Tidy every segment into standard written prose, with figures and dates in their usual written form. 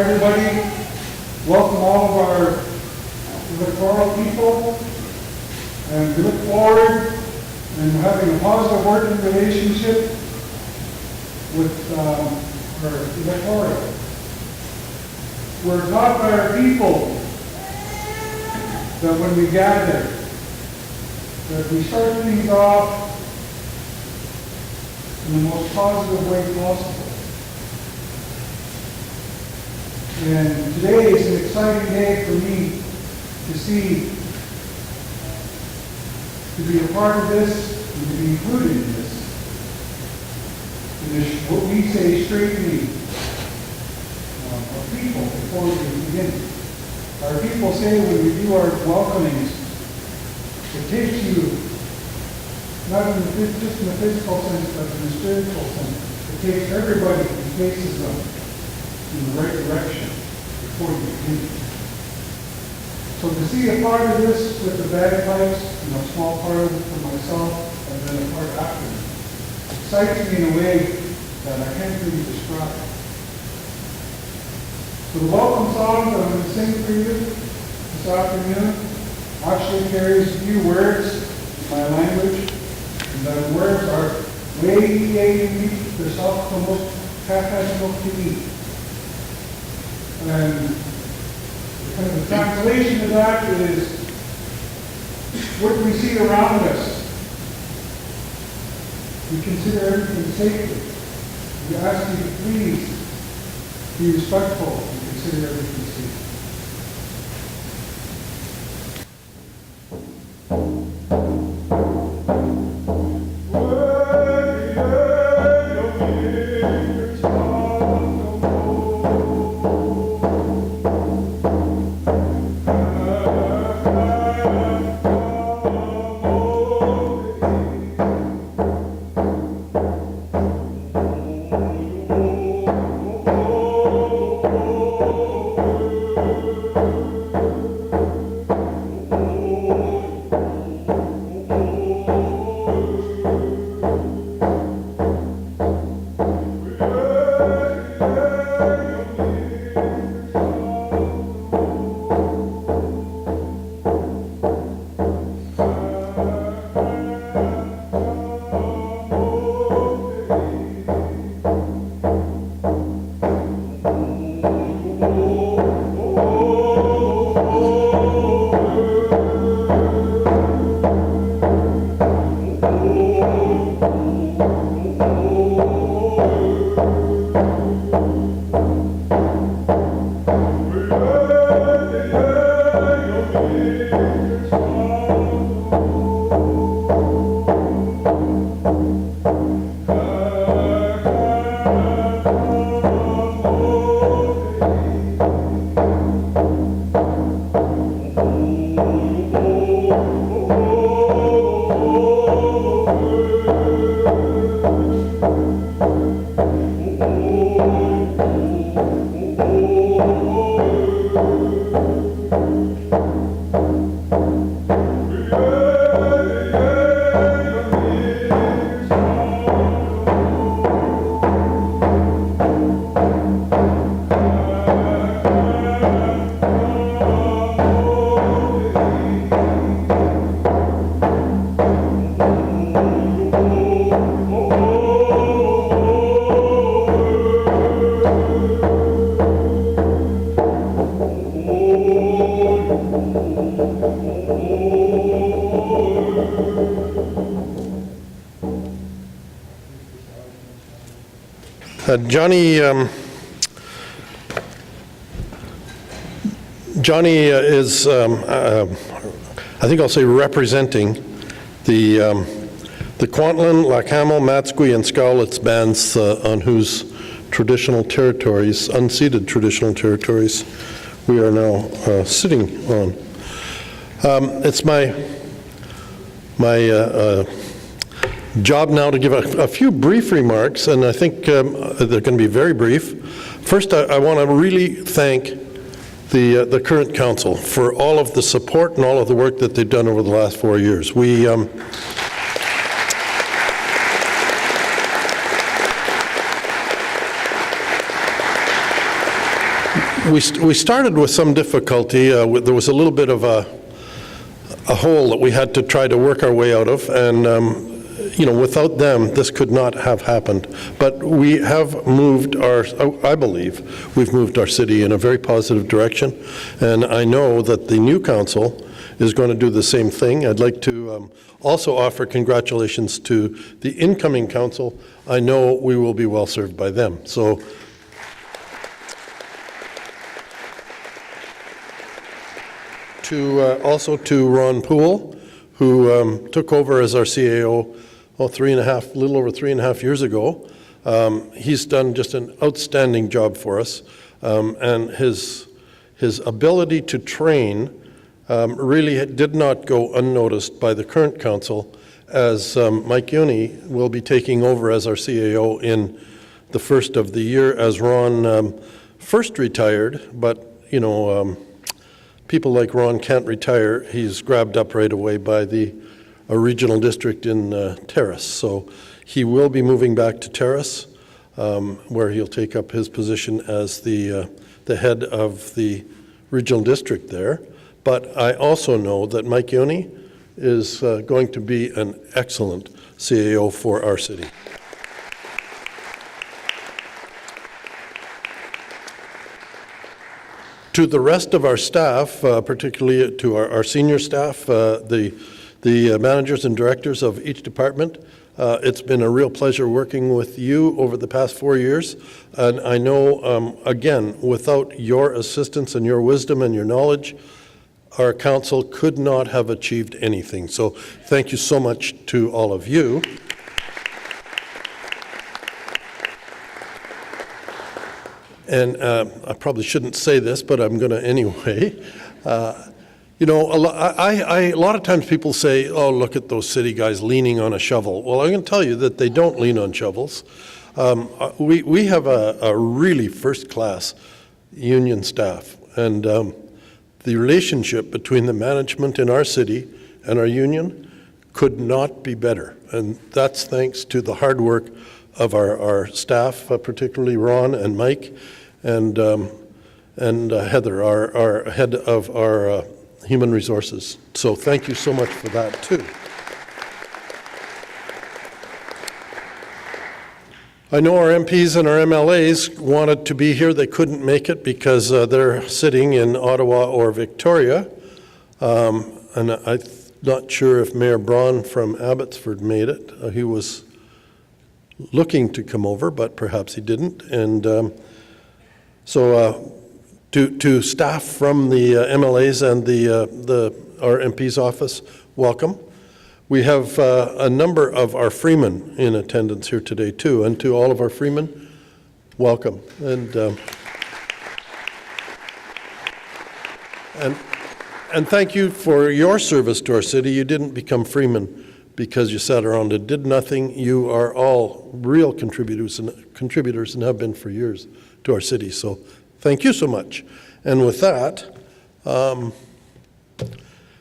everybody. Welcome all of our electoral people. And we look forward in having a positive working relationship with our electorate. We're taught by our people that when we gather, that we start things off in the most positive way possible. And today is an exciting day for me to see, to be a part of this, and to be included in this. And this, what we say, straightening of people before we begin. Our people say when we do our welcomings, it takes you, not in just in the physical sense, but in the spiritual sense. It takes everybody and faces them in the right direction before you begin. So to see a part of this with the bagpipes, a small part of it for myself, and then a part after me, excites me in a way that I can't really describe. So the welcome song that I'm going to sing for you this afternoon actually carries a few words in my language, and the words are "Wei the soft TV." And kind of the translation of that is what we see around us. We consider everything sacred. We ask you to please be respectful and consider everything sacred. Johnny is, I think I'll say, representing the Kwantlen, Lac-Hamel, Matsqui, and Scowlitz bands on whose traditional territories, unceded traditional territories, we are now sitting on. It's my job now to give a few brief remarks, and I think they're going to be very brief. First, I want to really thank the current council for all of the support and all of the work that they've done over the last 4 years. We started with some difficulty. There was a little bit of a hole that we had to try to work our way out of, and without them, this could not have happened. But we have moved I believe, we've moved our city in a very positive direction, and I know that the new council is going to do the same thing. I'd like to also offer congratulations to the incoming council. I know we will be well served by them. So. Also to Ron Poole, who took over as our CAO a little over 3.5 years ago. He's done just an outstanding job for us, and his ability to train really did not go unnoticed by the current council, as Mike Uni will be taking over as our CAO in the first of the year, as Ron first retired, but people like Ron can't retire. He's grabbed up right away by the regional district in Terrace. So he will be moving back to Terrace, where he'll take up his position as the head of the regional district there. But I also know that Mike Uni is going to be an excellent CAO for our city. To the rest of our staff, particularly to our senior staff, the managers and directors of each department, it's been a real pleasure working with you over the past 4 years. And I know, again, without your assistance and your wisdom and your knowledge, our council could not have achieved anything. So thank you so much to all of you. And I probably shouldn't say this, but I'm going to anyway. A lot of times people say, oh, look at those city guys leaning on a shovel. Well, I'm going to tell you that they don't lean on shovels. We have a really first-class union staff, and the relationship between the management in our city and our union could not be better. And that's thanks to the hard work of our staff, particularly Ron and Mike, and Heather, our head of our human resources. So thank you so much for that too. I know our MPs and our MLAs wanted to be here. They couldn't make it because they're sitting in Ottawa or Victoria. And I'm not sure if Mayor Braun from Abbotsford made it. He was looking to come over, but perhaps he didn't. And so to staff from the MLAs and our MP's office, welcome. We have a number of our freemen in attendance here today too, and to all of our freemen, welcome. And thank you for your service to our city. You didn't become freemen because you sat around and did nothing. You are all real contributors and have been for years to our city. So thank you so much. And with that,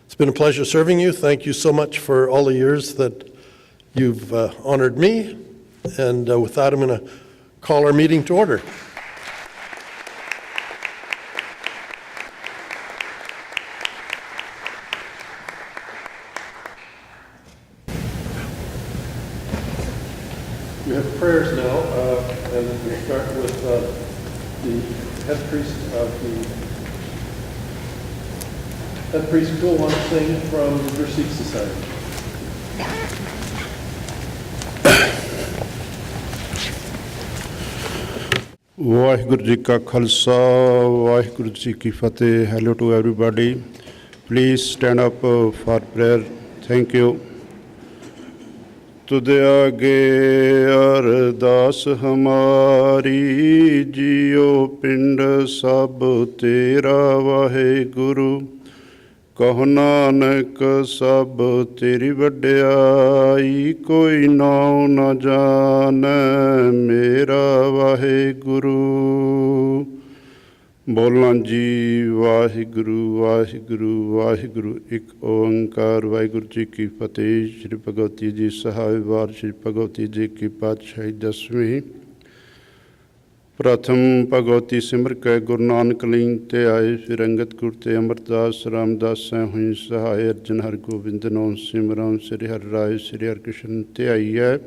it's been a pleasure serving you. Thank you so much for all the years that you've honored me. And with that, I'm going to call our meeting to order. We have prayers now, and we'll start with the head priest of the head priest who will want to sing from your Sikh Society. Vaheguru Ji Ka Khalsa, Vaheguru Ji Ki Fateh. Hello to everybody. Please stand up for prayer. Thank you. तुझे आगे अरदास हमारी जियो पिंड सब तेरा वाहे गुरु कहो नानक सब तेरी वड्याई कोई नाम न जाने मेरा वाहे गुरु बोलना जी वाहिगुरु वाहिगुरु वाहिगुरु एक ओंकार वाहिगुरु जी की फतेह। श्री भगवती जी सहाय वार श्री भगवती जी की पातशाही 10वीं। ਪ੍ਰਥਮ ਭਗਵਤੀ ਸਿਮਰ ਕੈ ਗੁਰੂ ਨਾਨਕ ਲੀਨ ਤੇ ਆਏ, ਫਿਰ ਅੰਗਦ ਗੁਰ ਤੇ ਅਮਰਦਾਸ ਰਾਮਦਾਸੈ ਹੋਈ ਸਹਾਇ, ਅਰਜਨ ਹਰਿ ਗੋਬਿੰਦ ਨਾਮ ਸਿਮਰਨ, ਸ੍ਰੀ ਹਰਿ ਰਾਏ ਸ੍ਰੀ ਹਰਿ ਕ੍ਰਿਸ਼ਨ ਤੇ ਆਈਐ।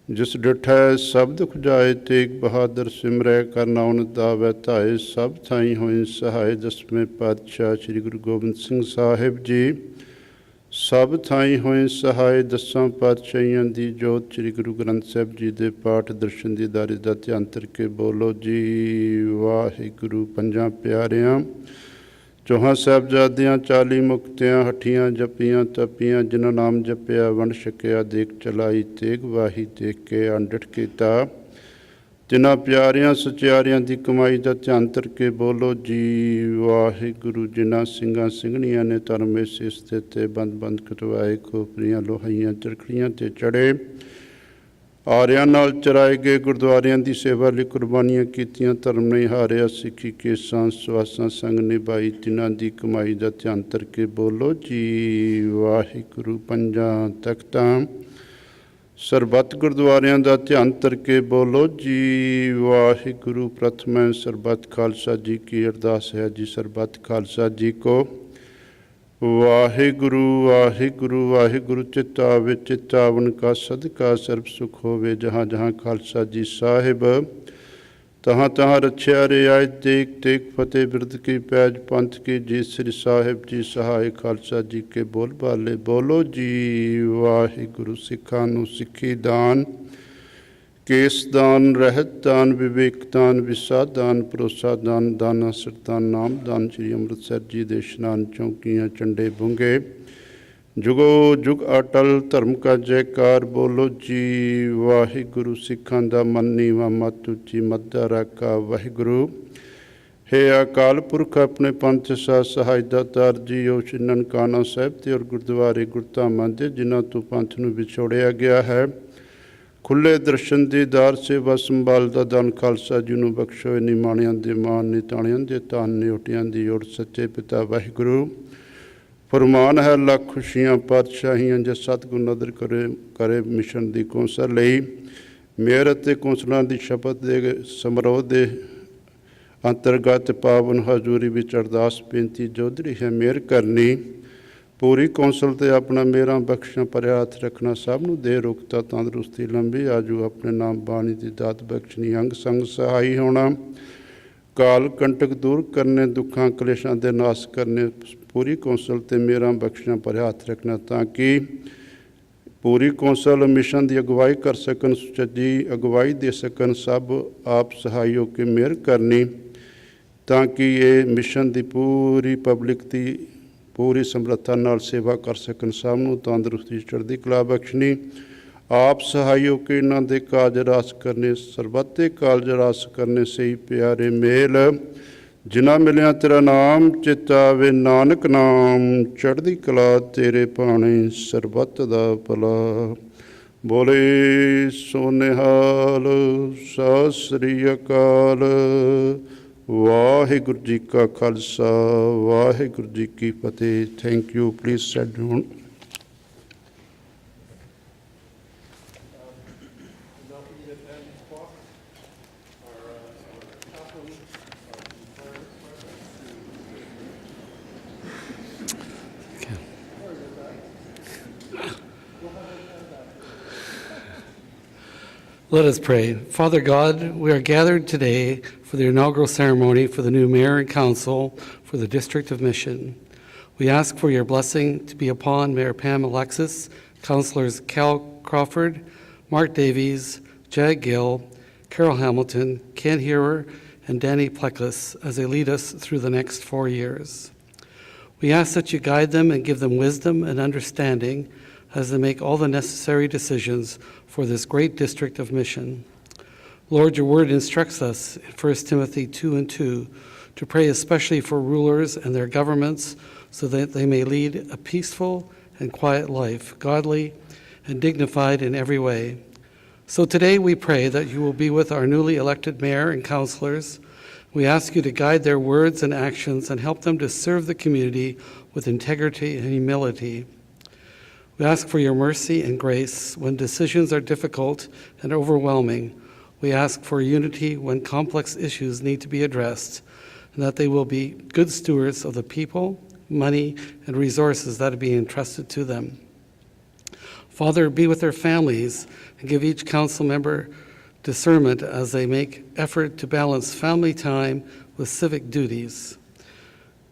ਜਿਸ ਡਿਠੈ ਸਭ ਦੁਖ ਜਾਏ, ਤੇਗ ਬਹਾਦਰ ਸਿਮਰੈ, ਕਰ ਨਾਉਨ ਦਾਵੈ ਧਾਏ, ਸਭ ਥਾਈ ਹੋਈ ਸਹਾਇ। ਦਸਵੇਂ ਪਾਤਸ਼ਾਹ ਸ੍ਰੀ ਗੁਰੂ ਗੋਬਿੰਦ ਸਿੰਘ ਸਾਹਿਬ ਜੀ ਸਭ ਥਾਈ ਹੋਏ ਸਹਾਇ। ਦਸਾਂ ਪਾਤਸ਼ਾਹੀਆਂ ਦੀ ਜੋਤ ਸ੍ਰੀ ਗੁਰੂ ਗ੍ਰੰਥ ਸਾਹਿਬ ਜੀ ਦੇ ਪਾਠ ਦਰਸ਼ਨ ਦੀਦਾਰੇ ਦਾ ਧਿਆਨ ਧਰ ਕੇ ਬੋਲੋ ਜੀ ਵਾਹਿਗੁਰੂ। ਪੰਜਾਂ ਪਿਆਰਿਆਂ ਚੌਹਾਂ ਸਾਹਿਬਜ਼ਾਦਿਆਂ 40 ਮੁਕਤਿਆਂ, ਹੱਠੀਆਂ ਜਪੀਆਂ ਤਪੀਆਂ, ਜਿਨ੍ਹਾਂ ਨਾਮ ਜਪਿਆ ਵੰਡ ਛਕਿਆ, ਦੇਖ ਚਲਾਈ ਤੇਗ ਵਾਹੀ, ਦੇਖ ਕੇ ਅੰਡਿਠ ਕੀਤਾ। ਤਿੰਨਾਂ ਪਿਆਰਿਆਂ ਸਚਿਆਰਿਆਂ ਦੀ ਕਮਾਈ ਦਾ ਧਿਆਨ ਧਰ ਕੇ ਬੋਲੋ ਜੀ ਵਾਹਿਗੁਰੂ। ਜਿਨ੍ਹਾਂ ਸਿੰਘਾਂ ਸਿੰਘਣੀਆਂ ਨੇ ਧਰਮ ਇਸ ਸਿਸਤੇ ਤੇ ਬੰਦ ਬੰਦ ਕਟਵਾਏ, ਖੋਪਰੀਆਂ ਲੋਹਾਈਆਂ ਚਰਖੜੀਆਂ ਤੇ ਚੜੇ, ਆਰਿਆਂ ਨਾਲ ਚਰਾਏ ਗਏ, ਗੁਰਦੁਆਰਿਆਂ ਦੀ ਸੇਵਾ ਲਈ ਕੁਰਬਾਨੀਆਂ ਕੀਤੀਆਂ, ਧਰਮ ਨਹੀਂ ਹਾਰਿਆ, ਸਿੱਖੀ ਕੇਸਾਂ ਸਵਾਸਾਂ ਸੰਗ ਨਿਭਾਈ, ਤਿੰਨਾਂ ਦੀ ਕਮਾਈ ਦਾ ਧਿਆਨ ਧਰ ਕੇ ਬੋਲੋ ਜੀ ਵਾਹਿਗੁਰੂ। ਪੰਜਾਂ ਤਖਤਾਂ ਸਰਬੱਤ ਗੁਰਦੁਆਰਿਆਂ ਦਾ ਧਿਆਨ ਧਰ ਕੇ ਬੋਲੋ ਜੀ ਵਾਹਿਗੁਰੂ। ਪ੍ਰਥਮੈ ਸਰਬੱਤ ਖਾਲਸਾ ਜੀ ਕੀ ਅਰਦਾਸ ਹੈ ਜੀ, ਸਰਬੱਤ ਖਾਲਸਾ ਜੀ ਕੋ ਵਾਹਿਗੁਰੂ ਵਾਹਿਗੁਰੂ ਵਾਹਿਗੁਰੂ। ਚਿਤ ਆਵੇ ਚਿਤ ਆਵਨ ਕਾ ਸਦਕਾ, ਸਰਬ ਸੁਖ ਹੋਵੇ ਜਹਾਂ ਜਹਾਂ ਖਾਲਸਾ ਜੀ ਸਾਹਿਬ, ਤਹਾਂ ਤਹਾਂ ਰਛਿਆ ਰਿਆਇਤ, ਦੇਖ ਦੇਖ ਫਤਿਹ ਬਿਰਦ ਕੀ ਪੈਜ, ਪੰਥ ਕੀ ਜੀ ਸ੍ਰੀ ਸਾਹਿਬ ਜੀ ਸਹਾਇ, ਖਾਲਸਾ ਜੀ ਕੇ ਬੋਲ ਬਾਲੇ ਬੋਲੋ ਜੀ ਵਾਹਿਗੁਰੂ। ਸਿੱਖਾਂ ਨੂੰ ਸਿੱਖੀ ਦਾਨ, ਕੇਸ ਦਾਨ, ਰਹਿਤ ਦਾਨ, ਵਿਵੇਕ ਦਾਨ, ਵਿਸਾ ਦਾਨ, ਭਰੋਸਾ ਦਾਨ, ਦਾਨਾ ਸਰਦਾਨ, ਨਾਮ ਦਾਨ, ਸ੍ਰੀ ਅੰਮ੍ਰਿਤਸਰ ਜੀ ਦੇ ਇਸ਼ਨਾਨ ਚੌਂਕੀਆਂ ਚੰਡੇ ਬੁੰਗੇ, ਜੁਗੋ ਜੁਗ ਅਟਲ ਧਰਮ ਕਾ ਜੈਕਾਰ, ਬੋਲੋ ਜੀ ਵਾਹਿਗੁਰੂ। ਸਿੱਖਾਂ ਦਾ ਮਨ ਨੀਵਾਂ ਮੱਤ ਉੱਚੀ, ਮੱਤ ਦਾ ਰਾਖਾ ਵਾਹਿਗੁਰੂ। ਹੇ ਅਕਾਲ ਪੁਰਖ ਆਪਣੇ ਪੰਥ ਸਾ ਸਹਾਇ ਦਾਤਾਰ ਜੀਓ, ਸ਼੍ਰੀ ਨਨਕਾਣਾ ਸਾਹਿਬ ਤੇ ਔਰ ਗੁਰਦੁਆਰੇ ਗੁਰਧਾਮਾਂ ਦੇ ਜਿਨ੍ਹਾਂ ਤੋਂ ਪੰਥ ਨੂੰ ਵਿਛੋੜਿਆ ਗਿਆ ਹੈ, ਖੁੱਲ੍ਹੇ ਦਰਸ਼ਨ ਦੀਦਾਰ ਸੇਵਾ ਸੰਭਾਲ ਦਾ ਦਾਨ ਖਾਲਸਾ ਜੀ ਨੂੰ ਬਖਸ਼ੋ। ਨਿਮਾਣਿਆਂ ਦੇ ਮਾਣ, ਨਿਤਾਣਿਆਂ ਦੇ ਤਾਨ, ਨਿਉਟਿਆਂ ਦੀ ਓਟ, ਸੱਚੇ ਪਿਤਾ ਵਾਹਿਗੁਰੂ। ਫਰਮਾਨ ਹੈ ਲੱਖ ਖੁਸ਼ੀਆਂ ਪਾਤਸ਼ਾਹੀਆਂ, ਜੇ ਸਤਿਗੁਰ ਨਦਰ ਕਰੇ ਮਿਸ਼ਨ ਦੀ ਕੌਂਸਲ ਲਈ। ਮੇਰ ਅਤੇ ਕੌਂਸਲਾਂ ਦੀ ਸ਼ਪਥ ਦੇ ਸਮਾਰੋਹ ਦੇ ਅੰਤਰਗਤ ਪਾਵਨ ਹਜ਼ੂਰੀ ਵਿੱਚ ਅਰਦਾਸ ਬੇਨਤੀ ਜੋਦਰੀ ਹੈ ਮੇਰ ਕਰਨੀ। ਪੂਰੀ ਕੌਂਸਲ 'ਤੇ ਆਪਣਾ ਮੇਰਾ ਬਖਸ਼ਾਂ ਭਰਿਆ ਹੱਥ ਰੱਖਣਾ, ਸਭ ਨੂੰ ਦੇ ਰੁਕਤਾ ਤੰਦਰੁਸਤੀ ਲੰਬੀ ਆਜੂ, ਆਪਣੇ ਨਾਮ ਬਾਣੀ ਦੀ ਦਾਤ ਬਖਸ਼ਣੀ, ਅੰਗ ਸੰਗ ਸਹਾਈ ਹੋਣਾ, ਕਾਲ ਕੰਟਕ ਦੂਰ ਕਰਨੇ, ਦੁੱਖਾਂ ਕਲੇਸ਼ਾਂ ਦੇ ਨਾਸ ਕਰਨੇ। ਪੂਰੀ ਕੌਂਸਲ 'ਤੇ ਮੇਰਾ ਬਖਸ਼ਾਂ ਭਰਿਆ ਹੱਥ ਰੱਖਣਾ, ਤਾਂ ਕਿ ਪੂਰੀ ਕੌਂਸਲ ਮਿਸ਼ਨ ਦੀ ਅਗਵਾਈ ਕਰ ਸਕਣ, ਸੁਚੱਜੀ ਅਗਵਾਈ ਦੇ ਸਕਣ, ਸਭ ਆਪ ਸਹਾਈ ਹੋ ਕੇ ਮਿਹਰ ਕਰਨੀ, ਤਾਂ ਕਿ ਇਹ ਮਿਸ਼ਨ ਦੀ ਪੂਰੀ ਪਬਲਿਕ ਦੀ ਪੂਰੀ ਸਮਰੱਥਾ ਨਾਲ ਸੇਵਾ ਕਰ ਸਕਣ, ਸਭ ਨੂੰ ਤੰਦਰੁਸਤੀ ਚੜ੍ਹਦੀ ਕਲਾ ਬਖਸ਼ਣੀ, ਆਪ ਸਹਾਈ ਹੋ ਕੇ ਇਹਨਾਂ ਦੇ ਕਾਜ ਰਾਸ ਕਰਨੇ, ਸਰਬੱਤ ਦੇ ਕਾਜ ਰਾਸ ਕਰਨੇ। ਸਹੀ ਪਿਆਰੇ ਮੇਲ ਜਿਨ੍ਹਾਂ ਮਿਲਿਆ ਤੇਰਾ ਨਾਮ, ਚਿਤ ਆਵੇ ਨਾਨਕ ਨਾਮ, ਚੜ੍ਹਦੀ ਕਲਾ ਤੇਰੇ ਭਾਣੇ, ਸਰਬੱਤ ਦਾ ਭਲਾ। ਬੋਲੇ ਸੋ ਨਿਹਾਲ, ਸਤਿ ਸ੍ਰੀ ਅਕਾਲ। ਵਾਹਿਗੁਰੂ ਜੀ ਕਾ ਖਾਲਸਾ, ਵਾਹਿਗੁਰੂ ਜੀ ਕੀ ਫਤਿਹ। Thank you. Please set down. Let us pray. Father God, we are gathered today for the inaugural ceremony for the new mayor and council for the District of Mission. We ask for your blessing to be upon Mayor Pam Alexis, councillors Crawford, Mark Davies, Jag Gill, Carol Hamilton, Ken Herar, and Danny Plecas as they lead us through the next 4 years. We ask that you guide them and give them wisdom and understanding as they make all the necessary decisions for this great district of Mission. Lord, your word instructs us in 1 Timothy 2:2 to pray especially for rulers and their governments so that they may lead a peaceful and quiet life, godly and dignified in every way. So today we pray that you will be with our newly elected mayor and councillors. We ask you to guide their words and actions and help them to serve the community with integrity and humility. We ask for your mercy and grace when decisions are difficult and overwhelming. We ask for unity when complex issues need to be addressed, and that they will be good stewards of the people, money, and resources that are being entrusted to them. Father, be with their families and give each council member discernment as they make effort to balance family time with civic duties.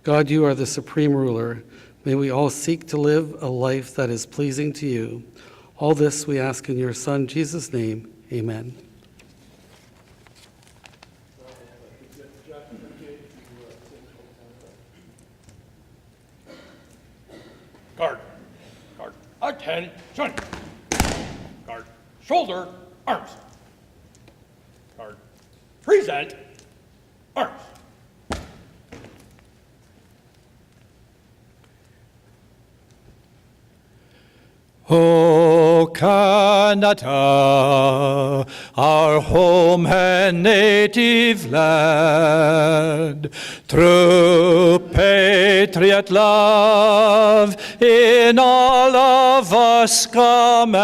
God, you are the supreme ruler. May we all seek to live a life that is pleasing to you. All this we ask in your Son, Jesus' name. Amen. Guard. Guard. Attention. Guard. Shoulder. Arms. Guard. Present. Arms. O Canada, our home and native land, true patriot love in all of us command.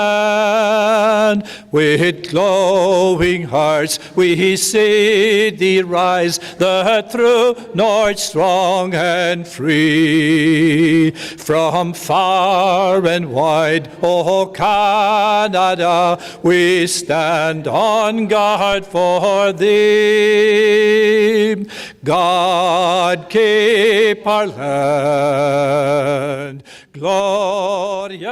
With glowing hearts we see thee rise, the true North strong and free. From far and wide, O Canada, we stand on guard for thee. God keep our land glorious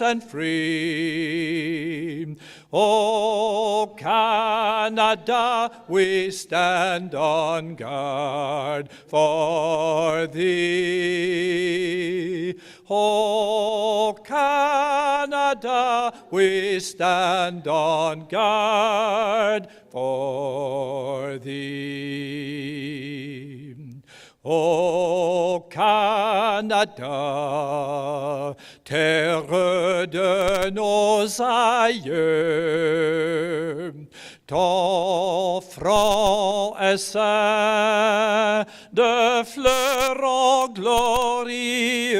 and free. O Canada, we stand on guard for thee. O Canada, we stand on guard for thee. O Canada, terre de nos aïeux, ton front est ceint de fleurons glorieux,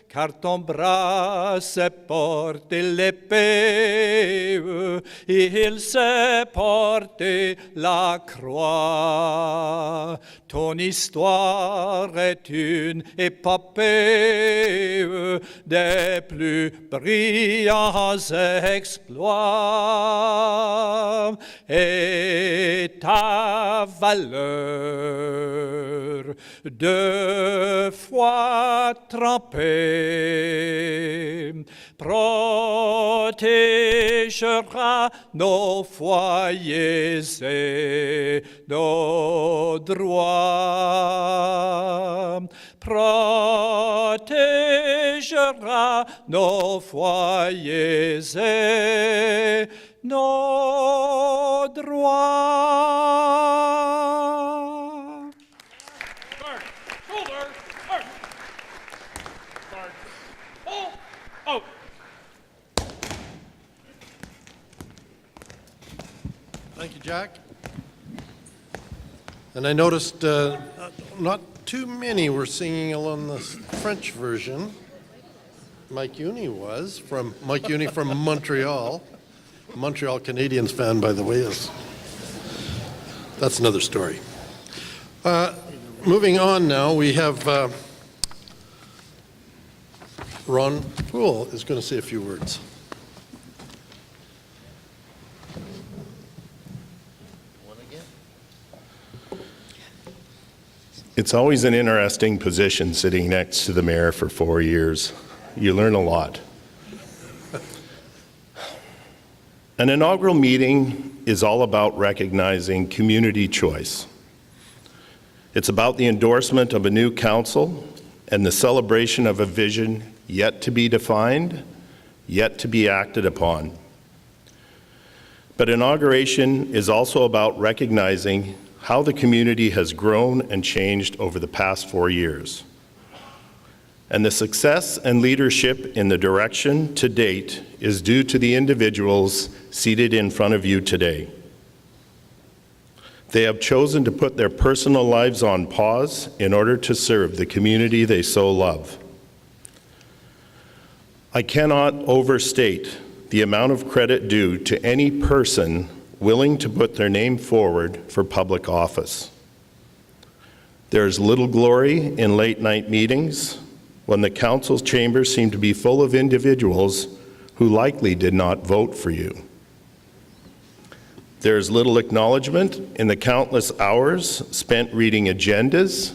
car ton bras s'est porté l'épée, il s'est porté la croix. Ton histoire est une épopée des plus brillants exploits, et ta valeur de foi trempée protégera nos foyers et nos droits. Protégera nos foyers et nos droits. Guard. Shoulder. Arms. Guard. Pull. Out. Thank you, Jack. And I noticed not too many were singing along the French version. Mike Uni was, from Mike Uni from Montreal. Montreal Canadiens fan, by the way, that's another story. Moving on now, we have Ron Poole is going to say a few words. It's always an interesting position sitting next to the mayor for 4 years. You learn a lot. An inaugural meeting is all about recognizing community choice. It's about the endorsement of a new council and the celebration of a vision yet to be defined, yet to be acted upon. But inauguration is also about recognizing how the community has grown and changed over the past 4 years. And the success and leadership in the direction to date is due to the individuals seated in front of you today. They have chosen to put their personal lives on pause in order to serve the community they so love. I cannot overstate the amount of credit due to any person willing to put their name forward for public office. There is little glory in late-night meetings when the council's chambers seem to be full of individuals who likely did not vote for you. There is little acknowledgement in the countless hours spent reading agendas,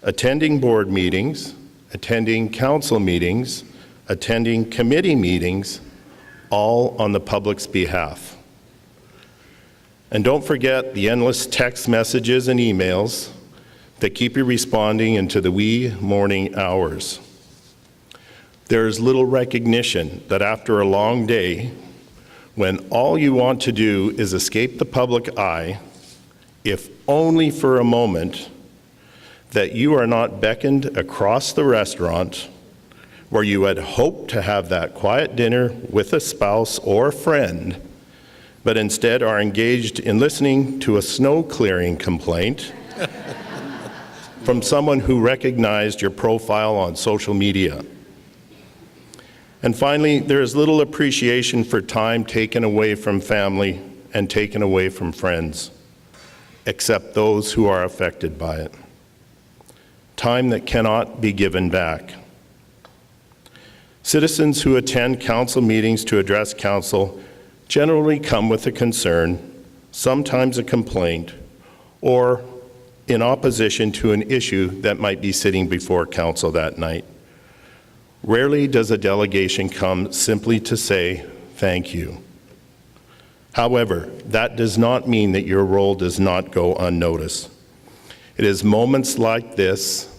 attending board meetings, attending council meetings, attending committee meetings, all on the public's behalf. And don't forget the endless text messages and emails that keep you responding into the wee morning hours. There is little recognition that after a long day, when all you want to do is escape the public eye, if only for a moment, that you are not beckoned across the restaurant where you had hoped to have that quiet dinner with a spouse or friend, but instead are engaged in listening to a snow clearing complaint from someone who recognized your profile on social media. And finally, there is little appreciation for time taken away from family and taken away from friends, except those who are affected by it. Time that cannot be given back. Citizens who attend council meetings to address council generally come with a concern, sometimes a complaint, or in opposition to an issue that might be sitting before council that night. Rarely does a delegation come simply to say thank you. However, that does not mean that your role does not go unnoticed. It is moments like this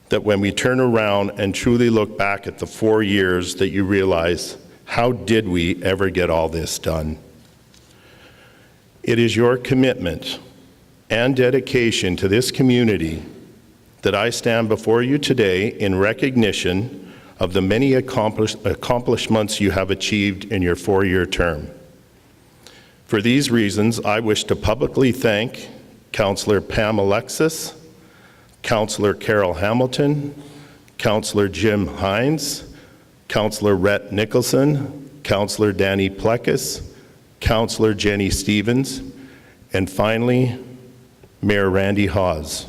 that when we turn around and truly look back at the 4 years that you realize, how did we ever get all this done? It is your commitment and dedication to this community that I stand before you today in recognition of the many accomplishments you have achieved in your 4-year term. For these reasons, I wish to publicly thank Councillor Pam Alexis, Councillor Carol Hamilton, Councillor Jim Hines, Councillor Rhett Nicholson, Councillor Danny Plecas, Councillor Jenny Stevens, and finally, Mayor Randy Hawes.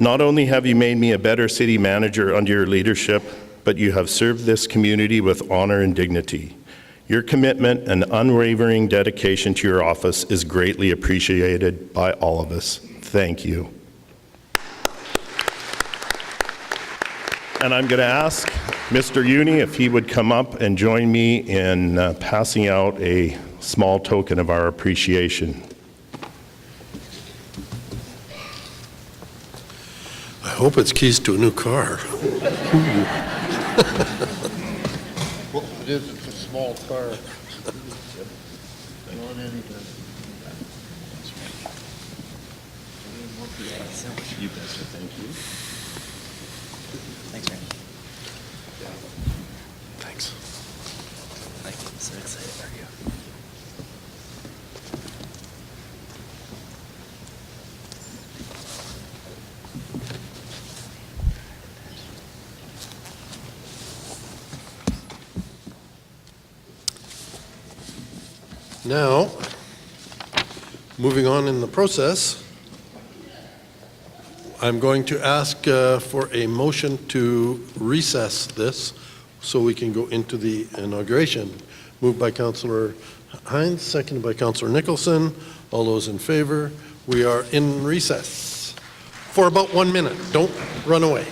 Not only have you made me a better city manager under your leadership, but you have served this community with honor and dignity. Your commitment and unwavering dedication to your office is greatly appreciated by all of us. Thank you. And I'm going to ask Mr. Uni if he would come up and join me in passing out a small token of our appreciation. I hope it's keys to a new car. Well, it is, it's a small car. You betcha, thank you. Thanks, Randy. Thanks. I'm so excited for you. Now, moving on in the process, I'm going to ask for a motion to recess this so we can go into the inauguration. Moved by Councillor Hines, seconded by Councillor Nicholson. All those in favor? We are in recess for about 1 minute. Don't run away.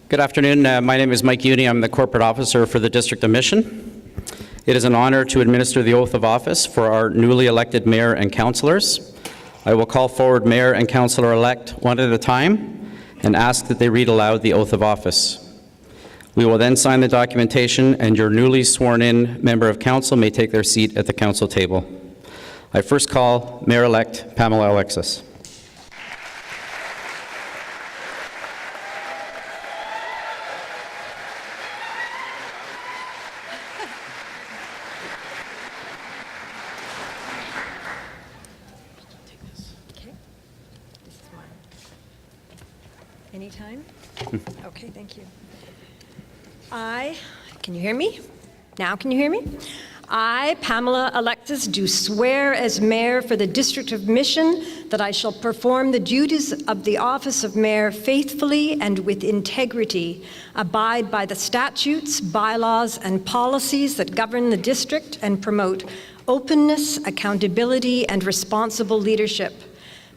Good afternoon. My name is Mike Uni. I'm the corporate officer for the District of Mission. It is an honor to administer the oath of office for our newly elected mayor and councillors. I will call forward mayor and councillor-elect one at a time and ask that they read aloud the oath of office. We will then sign the documentation, and your newly sworn-in member of council may take their seat at the council table. I first call Mayor-elect Pam Alexis. Anytime? Okay, thank you. Can you hear me? Now can you hear me? I, Pamela Alexis, do swear as mayor for the District of Mission that I shall perform the duties of the office of mayor faithfully and with integrity, abide by the statutes, bylaws, and policies that govern the district, and promote openness, accountability, and responsible leadership.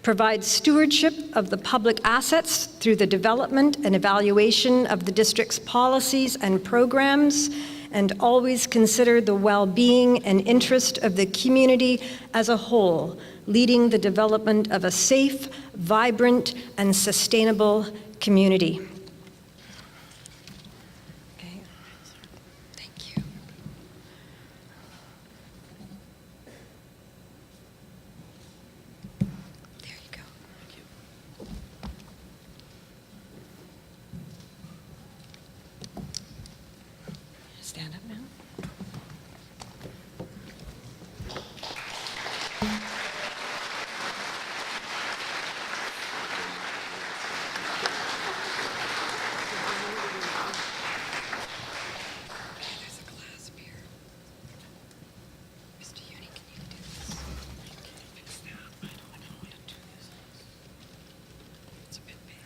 Provide stewardship of the public assets through the development and evaluation of the district's policies and programs, and always consider the well-being and interest of the community as a whole, leading the development of a safe, vibrant, and sustainable community. Okay. Thank you. There you go. Stand up now. There's a clasp here. Mr. Uni, can you do this? Fix that. I don't know how to do this. It's a bit big.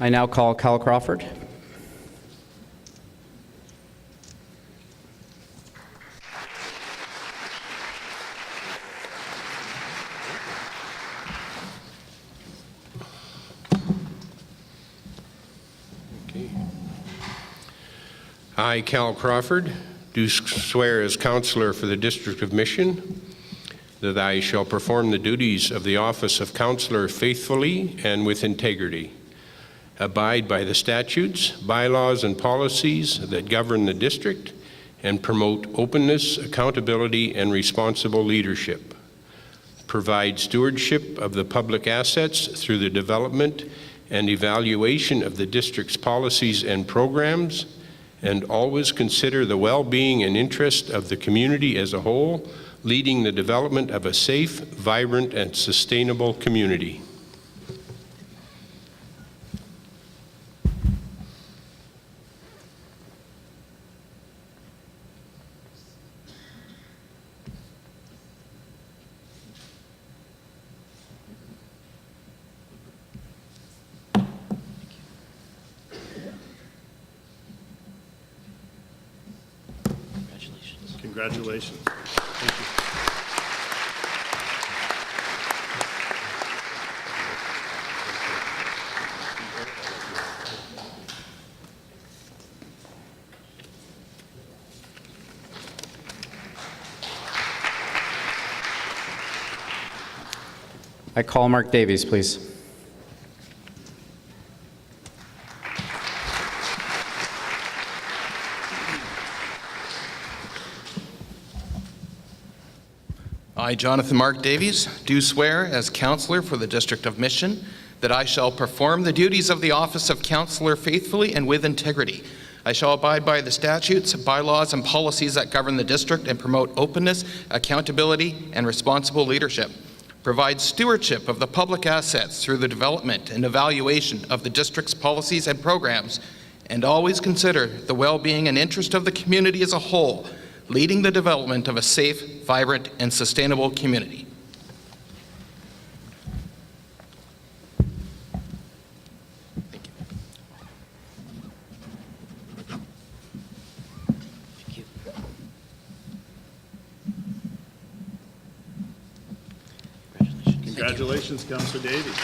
I now call Cal Crawford. I, Cal Crawford, do swear as councillor for the District of Mission that I shall perform the duties of the office of councillor faithfully and with integrity, abide by the statutes, bylaws, and policies that govern the district, and promote openness, accountability, and responsible leadership, provide stewardship of the public assets through the development and evaluation of the district's policies and programs, and always consider the well-being and interest of the community as a whole, leading the development of a safe, vibrant, and sustainable community. Congratulations. Thank you. I call Mark Davies, please. I, Jonathan Mark Davies, do swear as councillor for the District of Mission that I shall perform the duties of the office of councillor faithfully and with integrity. I shall abide by the statutes, bylaws, and policies that govern the district and promote openness, accountability, and responsible leadership. Provide stewardship of the public assets through the development and evaluation of the district's policies and programs, and always consider the well-being and interest of the community as a whole, leading the development of a safe, vibrant, and sustainable community. Thank you. Thank you. Congratulations, Councillor Davies.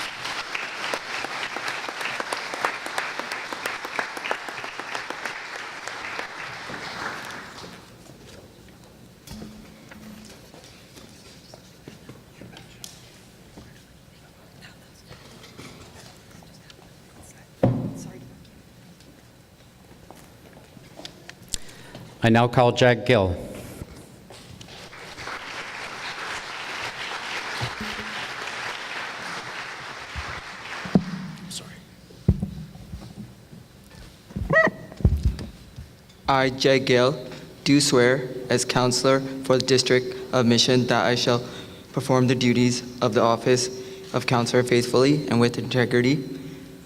I now call Jag Gill. I, Jag Gill, do swear as councillor for the District of Mission that I shall perform the duties of the office of councillor faithfully and with integrity,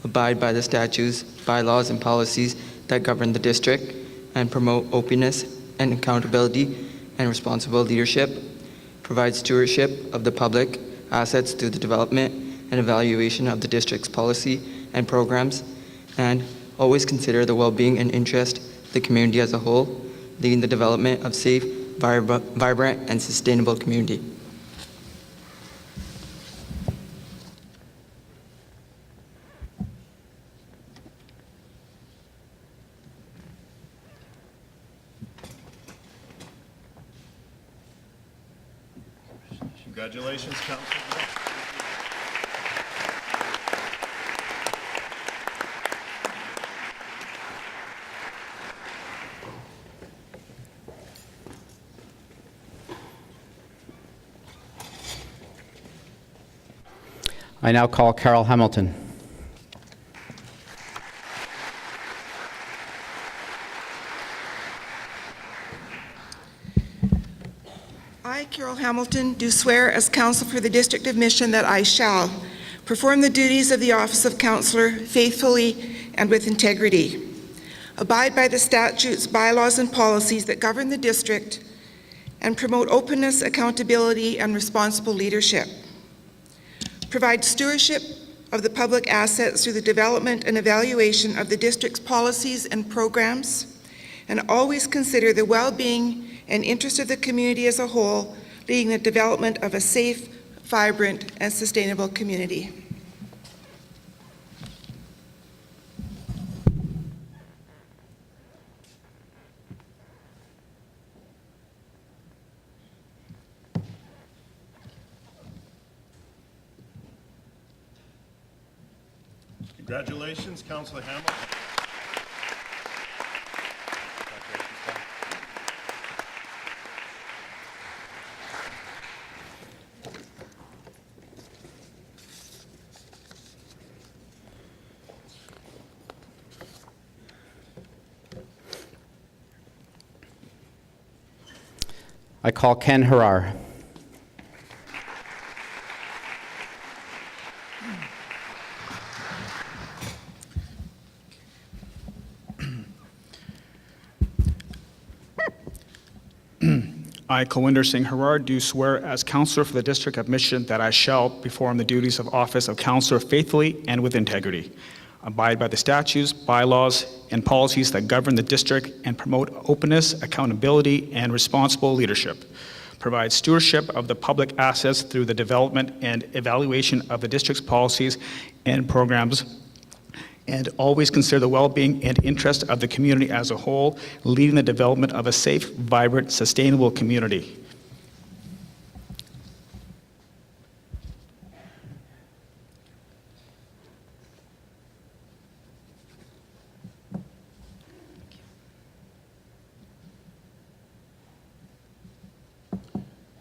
abide by the statutes, bylaws, and policies that govern the district, and promote openness and accountability and responsible leadership, provide stewardship of the public assets through the development and evaluation of the district's policy and programs, and always consider the well-being and interest of the community as a whole, leading the development of safe, vibrant, and sustainable community. Congratulations, Councillor. I now call Carol Hamilton. I, Carol Hamilton, do swear as council for the District of Mission that I shall perform the duties of the office of councillor faithfully and with integrity, abide by the statutes, bylaws, and policies that govern the district, and promote openness, accountability, and responsible leadership, provide stewardship of the public assets through the development and evaluation of the district's policies and programs, and always consider the well-being and interest of the community as a whole, leading the development of a safe, vibrant, and sustainable community. Congratulations, Councillor Hamilton. I call Ken Herar. I, Kulwinder Singh Herar, do swear as councillor for the District of Mission that I shall perform the duties of office of councillor faithfully and with integrity, abide by the statutes, bylaws, and policies that govern the district, and promote openness, accountability, and responsible leadership, provide stewardship of the public assets through the development and evaluation of the district's policies and programs, and always consider the well-being and interest of the community as a whole, leading the development of a safe, vibrant, sustainable community.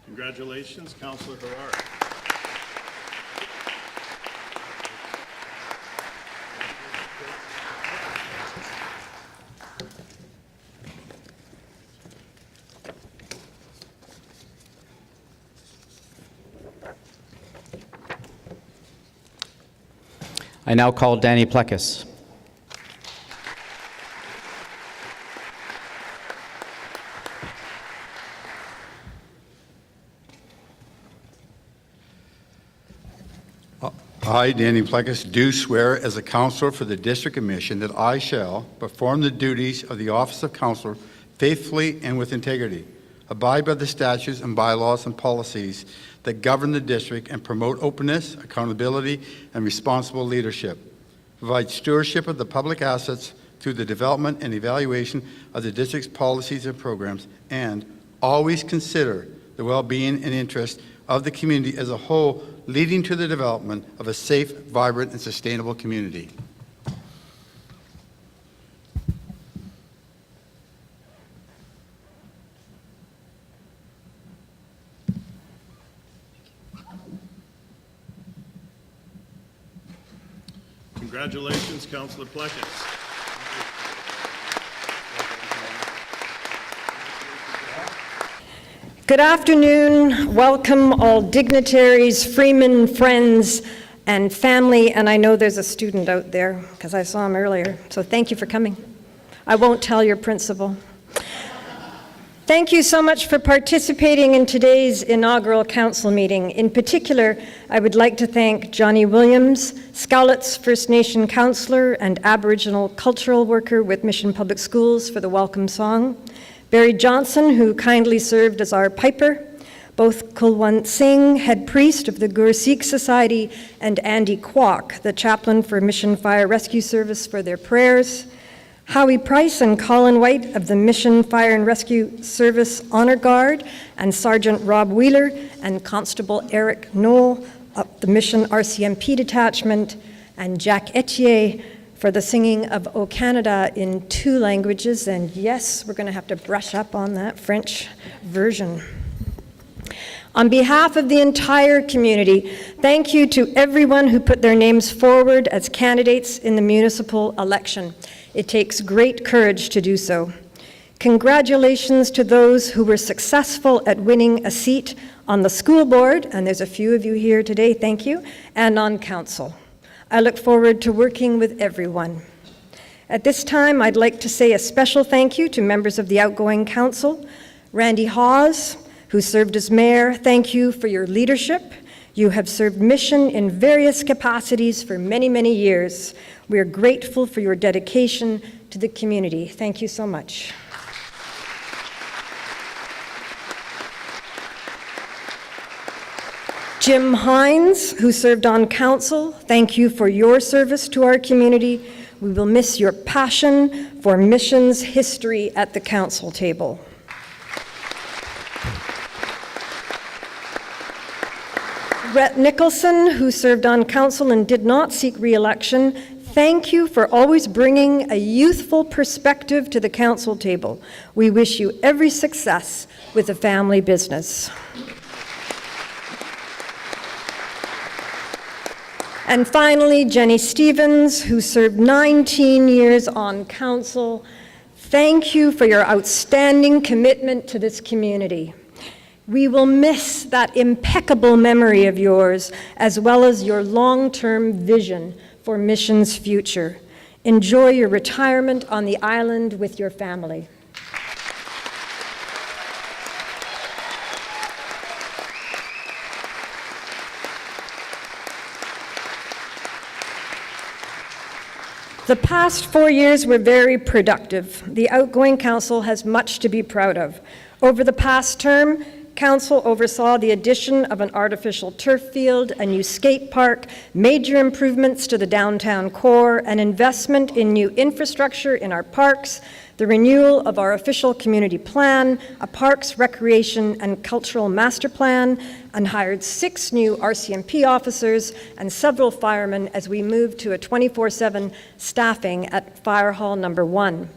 Congratulations, Councillor Herar. I now call Danny Plecas. I, Danny Plecas, do swear as a councillor for the District of Mission that I shall perform the duties of the office of councillor faithfully and with integrity, abide by the statutes and bylaws and policies that govern the district, and promote openness, accountability, and responsible leadership, provide stewardship of the public assets through the development and evaluation of the district's policies and programs, and always consider the well-being and interest of the community as a whole, leading to the development of a safe, vibrant, and sustainable community. Congratulations, Councillor Plecas. Good afternoon. Welcome all dignitaries, freemen, friends, and family. And I know there's a student out there because I saw him earlier. So thank you for coming. I won't tell your principal. Thank you so much for participating in today's inaugural council meeting. In particular, I would like to thank Johnny Williams, Skowlet's First Nation councillor and Aboriginal cultural worker with Mission Public Schools, for the welcome song. Barry Johnson, who kindly served as our piper, both Kulwant Singh, head priest of the Gursikh Society, and Andy Kwok, the chaplain for Mission Fire Rescue Service, for their prayers. Howie Price and Colin White of the Mission Fire and Rescue Service Honor Guard, and Sergeant Rob Wheeler and Constable Eric Knoll of the Mission RCMP Detachment, and Jack Etier for the singing of O Canada in 2 languages. And yes, we're going to have to brush up on that French version. On behalf of the entire community, thank you to everyone who put their names forward as candidates in the municipal election. It takes great courage to do so. Congratulations to those who were successful at winning a seat on the school board, and there's a few of you here today, thank you, and on council. I look forward to working with everyone. At this time, I'd like to say a special thank you to members of the outgoing council. Randy Hawes, who served as mayor, thank you for your leadership. You have served Mission in various capacities for many, many years. We are grateful for your dedication to the community. Thank you so much. Jim Hines, who served on council, thank you for your service to our community. We will miss your passion for Mission's history at the council table. Rhett Nicholson, who served on council and did not seek re-election, thank you for always bringing a youthful perspective to the council table. We wish you every success with the family business. And finally, Jenny Stevens, who served 19 years on council. Thank you for your outstanding commitment to this community. We will miss that impeccable memory of yours, as well as your long-term vision for Mission's future. Enjoy your retirement on the island with your family. The past 4 years were very productive. The outgoing council has much to be proud of. Over the past term, council oversaw the addition of an artificial turf field, a new skate park, major improvements to the downtown core, an investment in new infrastructure in our parks, the renewal of our official community plan, a parks, recreation, and cultural master plan, and hired 6 new RCMP officers and several firemen as we moved to a 24/7 staffing at Fire Hall Number 1.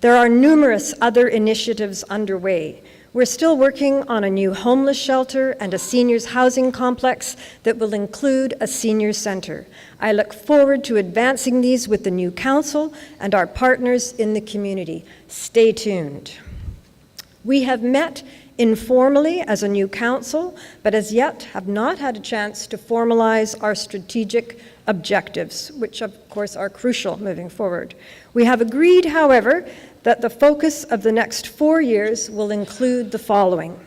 There are numerous other initiatives underway. We're still working on a new homeless shelter and a seniors housing complex that will include a senior center. I look forward to advancing these with the new council and our partners in the community. Stay tuned. We have met informally as a new council, but as yet have not had a chance to formalize our strategic objectives, which of course are crucial moving forward. We have agreed, however, that the focus of the next 4 years will include the following: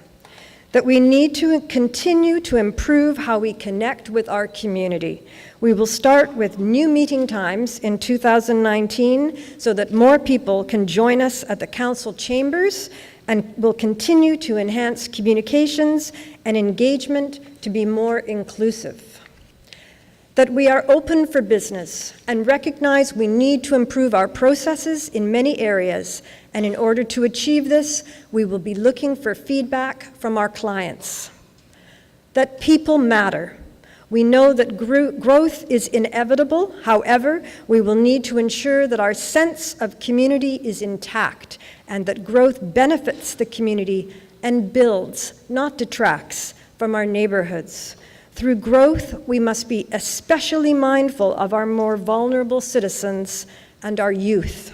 that we need to continue to improve how we connect with our community. We will start with new meeting times in 2019 so that more people can join us at the council chambers, and will continue to enhance communications and engagement to be more inclusive. That we are open for business and recognize we need to improve our processes in many areas, and in order to achieve this, we will be looking for feedback from our clients. That people matter. We know that growth is inevitable. However, we will need to ensure that our sense of community is intact and that growth benefits the community and builds, not detracts, from our neighborhoods. Through growth, we must be especially mindful of our more vulnerable citizens and our youth.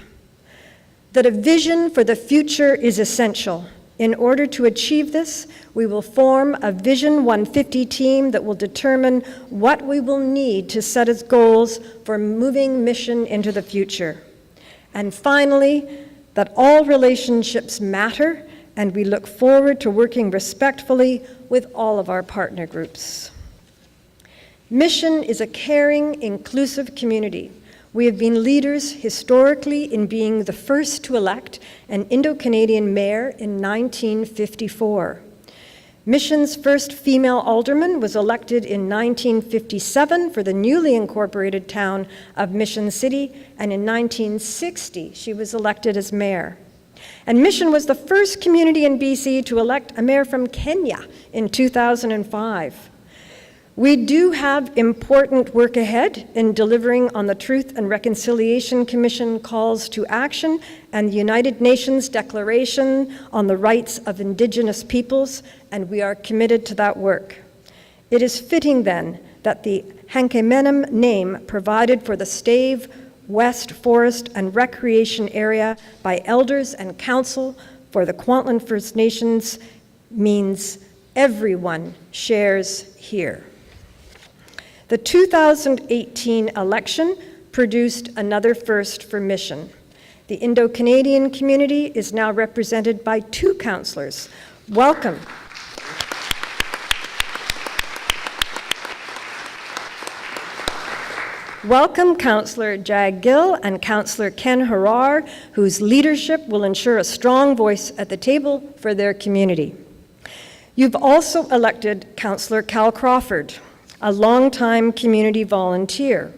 That a vision for the future is essential. In order to achieve this, we will form a Vision 150 team that will determine what we will need to set as goals for moving Mission into the future. And finally, that all relationships matter, and we look forward to working respectfully with all of our partner groups. Mission is a caring, inclusive community. We have been leaders historically in being the first to elect an Indo-Canadian mayor in 1954. Mission's first female alderman was elected in 1957 for the newly incorporated town of Mission City, and in 1960 she was elected as mayor. And Mission was the first community in BC to elect a mayor from Kenya in 2005. We do have important work ahead in delivering on the Truth and Reconciliation Commission calls to action and the United Nations Declaration on the Rights of Indigenous Peoples, and we are committed to that work. It is fitting then that the Hankemenem name provided for the Stave West Forest and Recreation Area by elders and council for the Kwantlen First Nations means everyone shares here. The 2018 election produced another first for Mission. The Indo-Canadian community is now represented by 2 councillors. Welcome. Welcome Councillor Jag Gill and Councillor Ken Herar, whose leadership will ensure a strong voice at the table for their community. You've also elected Councillor Cal Crawford, a longtime community volunteer.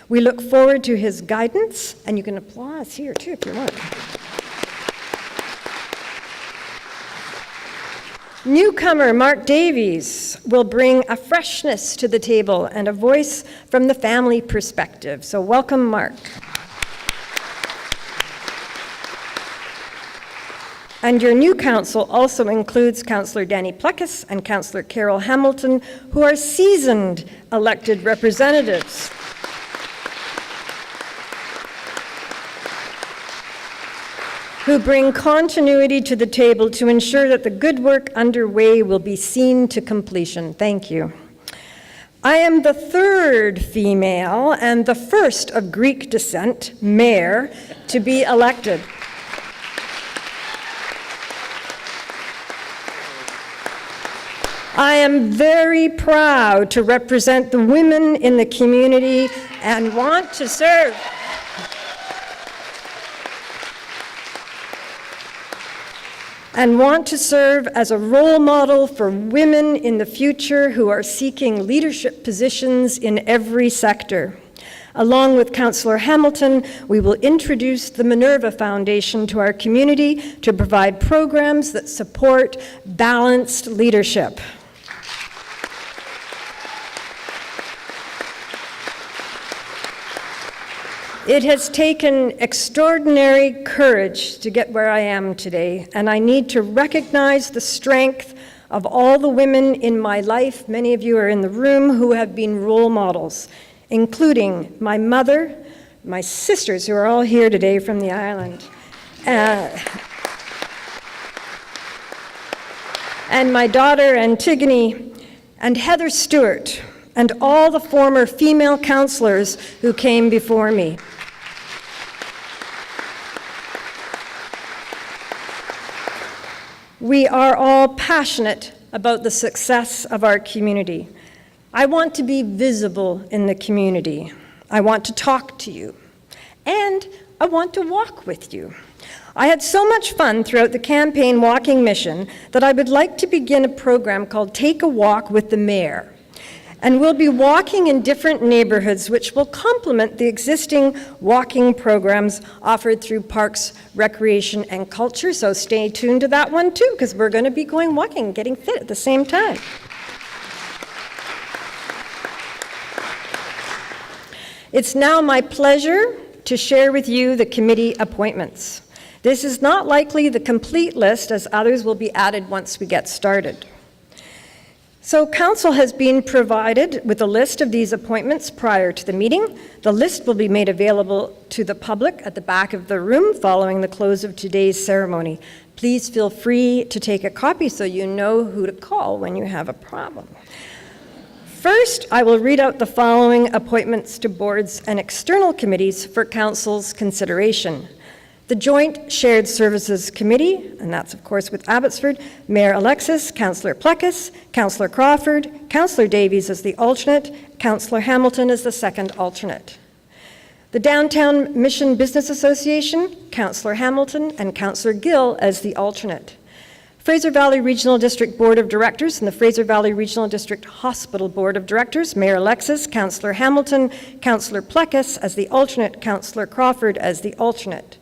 We look forward to his guidance, and you can applaud here too if you want. Newcomer Mark Davies will bring a freshness to the table and a voice from the family perspective. So welcome, Mark. And your new council also includes Councillor Danny Plecas and Councillor Carol Hamilton, who are seasoned elected representatives. Who bring continuity to the table to ensure that the good work underway will be seen to completion. Thank you. I am the 3rd female and the first of Greek descent mayor to be elected. I am very proud to represent the women in the community and want to serve. As a role model for women in the future who are seeking leadership positions in every sector. Along with Councillor Hamilton, we will introduce the Minerva Foundation to our community to provide programs that support balanced leadership. It has taken extraordinary courage to get where I am today, and I need to recognize the strength of all the women in my life, many of you are in the room, who have been role models, including my mother, my sisters, who are all here today from the island, and my daughter Antigone, and Heather Stewart, and all the former female councillors who came before me. We are all passionate about the success of our community. I want to be visible in the community. I want to talk to you. And I want to walk with you. I had so much fun throughout the campaign walking mission that I would like to begin a program called Take a Walk with the Mayor. And we'll be walking in different neighborhoods, which will complement the existing walking programs offered through Parks, Recreation, and Culture. So stay tuned to that one too, because we're going to be going walking, getting fit at the same time. It's now my pleasure to share with you the committee appointments. This is not likely the complete list, as others will be added once we get started. So council has been provided with a list of these appointments prior to the meeting. The list will be made available to the public at the back of the room following the close of today's ceremony. Please feel free to take a copy so you know who to call when you have a problem. First, I will read out the following appointments to boards and external committees for council's consideration. The Joint Shared Services Committee, and that's of course with Abbotsford, Mayor Alexis, Councillor Plecas, Councillor Crawford, Councillor Davies as the alternate, Councillor Hamilton as the second alternate. The Downtown Mission Business Association, Councillor Hamilton and Councillor Gill as the alternate. Fraser Valley Regional District Board of Directors and the Fraser Valley Regional District Hospital Board of Directors, Mayor Alexis, Councillor Hamilton, Councillor Plecas as the alternate, Councillor Crawford as the alternate.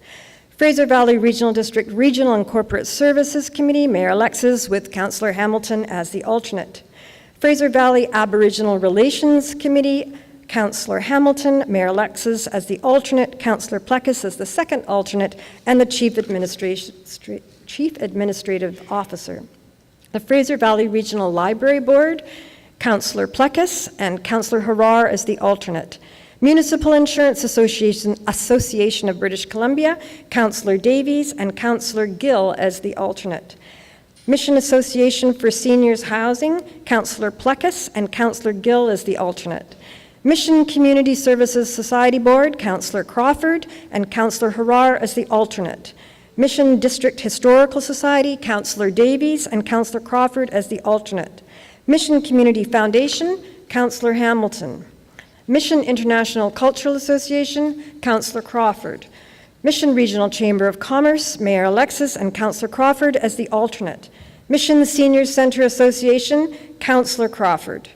Fraser Valley Regional District Regional and Corporate Services Committee, Mayor Alexis with Councillor Hamilton as the alternate. Fraser Valley Aboriginal Relations Committee, Councillor Hamilton, Mayor Alexis as the alternate, Councillor Plecas as the second alternate, and the Chief Administrative Officer. The Fraser Valley Regional Library Board, Councillor Plecas and Councillor Herar as the alternate. Municipal Insurance Association of British Columbia, Councillor Davies and Councillor Gill as the alternate. Mission Association for Seniors Housing, Councillor Plecas and Councillor Gill as the alternate. Mission Community Services Society Board, Councillor Crawford and Councillor Herar as the alternate. Mission District Historical Society, Councillor Davies and Councillor Crawford as the alternate. Mission Community Foundation, Councillor Hamilton. Mission International Cultural Association, Councillor Crawford. Mission Regional Chamber of Commerce, Mayor Alexis and Councillor Crawford as the alternate. Mission Seniors Centre Association, Councillor Crawford.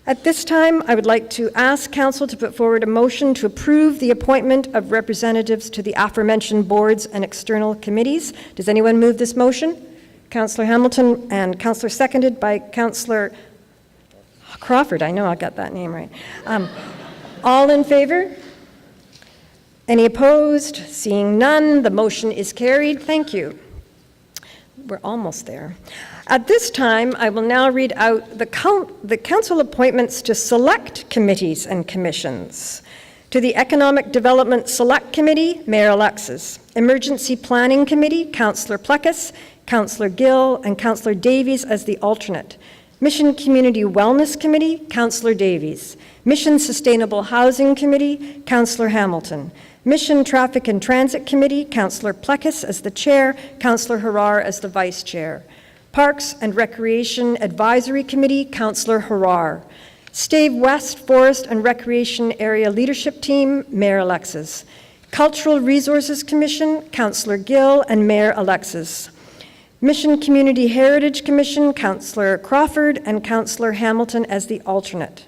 At this time, I would like to ask Council to put forward a motion to approve the appointment of representatives to the aforementioned boards and external committees. Does anyone move this motion? Councillor Hamilton and Councillor seconded by Councillor Crawford. I know I got that name right. All in favor? Any opposed? Seeing none, the motion is carried. Thank you. We're almost there. At this time, I will now read out the council appointments to select committees and commissions. To the Economic Development Select Committee, Mayor Alexis. Emergency Planning Committee, Councillor Plecas, Councillor Gill, and Councillor Davies as the alternate. Mission Community Wellness Committee, Councillor Davies. Mission Sustainable Housing Committee, Councillor Hamilton. Mission Traffic and Transit Committee, Councillor Plecas as the chair, Councillor Herar as the vice chair. Parks and Recreation Advisory Committee, Councillor Herar. Stave West Forest and Recreation Area Leadership Team, Mayor Alexis. Cultural Resources Commission, Councillor Gill and Mayor Alexis. Mission Community Heritage Commission, Councillor Crawford and Councillor Hamilton as the alternate.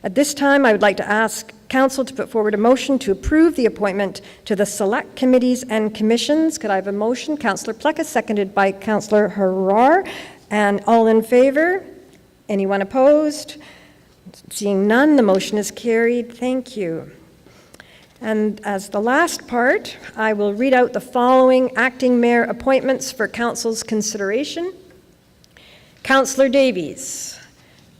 At this time, I would like to ask Council to put forward a motion to approve the appointment to the select committees and commissions. Could I have a motion? Councillor Plecas, seconded by Councillor Herar. And all in favor? Anyone opposed? Seeing none, the motion is carried. Thank you. And as the last part, I will read out the following acting mayor appointments for Council's consideration. Councillor Davies,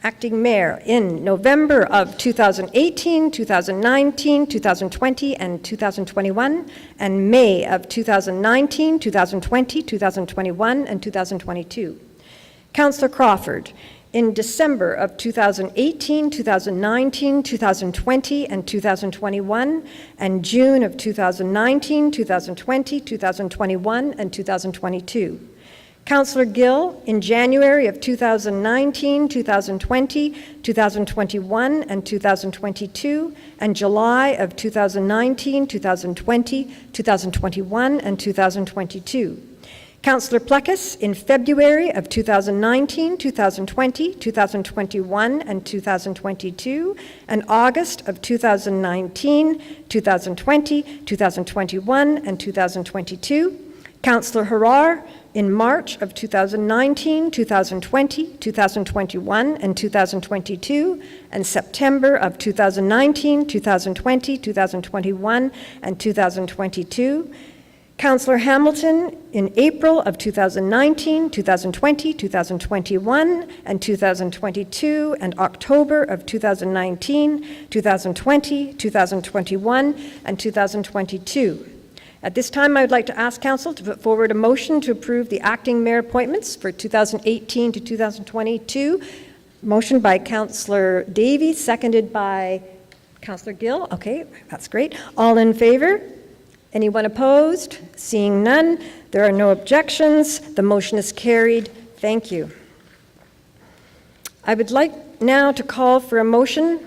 acting mayor in November of 2018, 2019, 2020, and 2021, and May of 2019, 2020, 2021, and 2022. Councillor Crawford, in December of 2018, 2019, 2020, and 2021, and June of 2019, 2020, 2021, and 2022. Councillor Gill, in January of 2019, 2020, 2021, and 2022, and July of 2019, 2020, 2021, and 2022. Councillor Plecas in February of 2019, 2020, 2021, and 2022, and August of 2019, 2020, 2021, and 2022. Councillor Herar in March of 2019, 2020, 2021, and 2022, and September of 2019, 2020, 2021, and 2022. Councillor Hamilton in April of 2019, 2020, 2021, and 2022, and October of 2019, 2020, 2021, and 2022. At this time, I would like to ask Council to put forward a motion to approve the acting mayor appointments for 2018 to 2022. Motion by Councillor Davies, seconded by Councillor Gill. Okay, that's great. All in favor? Anyone opposed? Seeing none, there are no objections. The motion is carried. Thank you. I would like now to call for a motion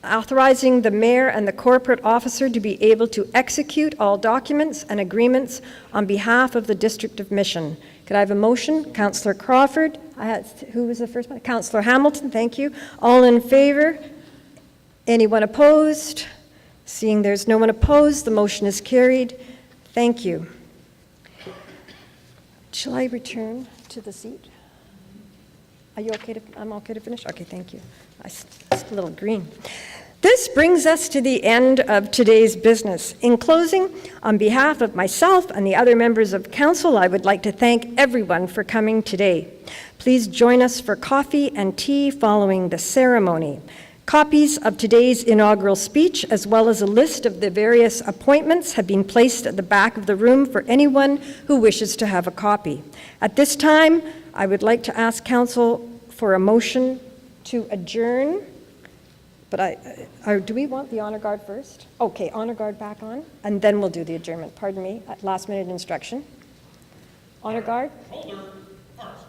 authorizing the mayor and the corporate officer to be able to execute all documents and agreements on behalf of the District of Mission. Could I have a motion? Councillor Crawford. Who was the first one? Councillor Hamilton, thank you. All in favor? Anyone opposed? Seeing there's no one opposed, the motion is carried. Thank you. Shall I return to the seat? Are you okay I'm okay to finish? Okay, thank you. It's a little green. This brings us to the end of today's business. In closing, on behalf of myself and the other members of council, I would like to thank everyone for coming today. Please join us for coffee and tea following the ceremony. Copies of today's inaugural speech, as well as a list of the various appointments, have been placed at the back of the room for anyone who wishes to have a copy. At this time, I would like to ask council for a motion to adjourn. But do we want the honor guard first? Okay, honor guard back on, and then we'll do the adjournment. Pardon me, last minute instruction. Honor guard. Shoulder, arms.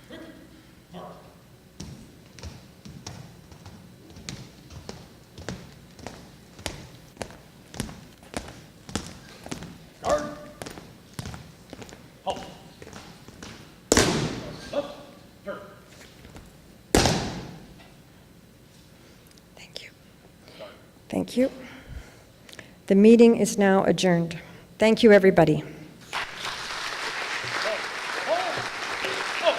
Quick, mark. Guard. Halt. Left, turn. Thank you. Thank you. The meeting is now adjourned. Thank you, everybody. Oh.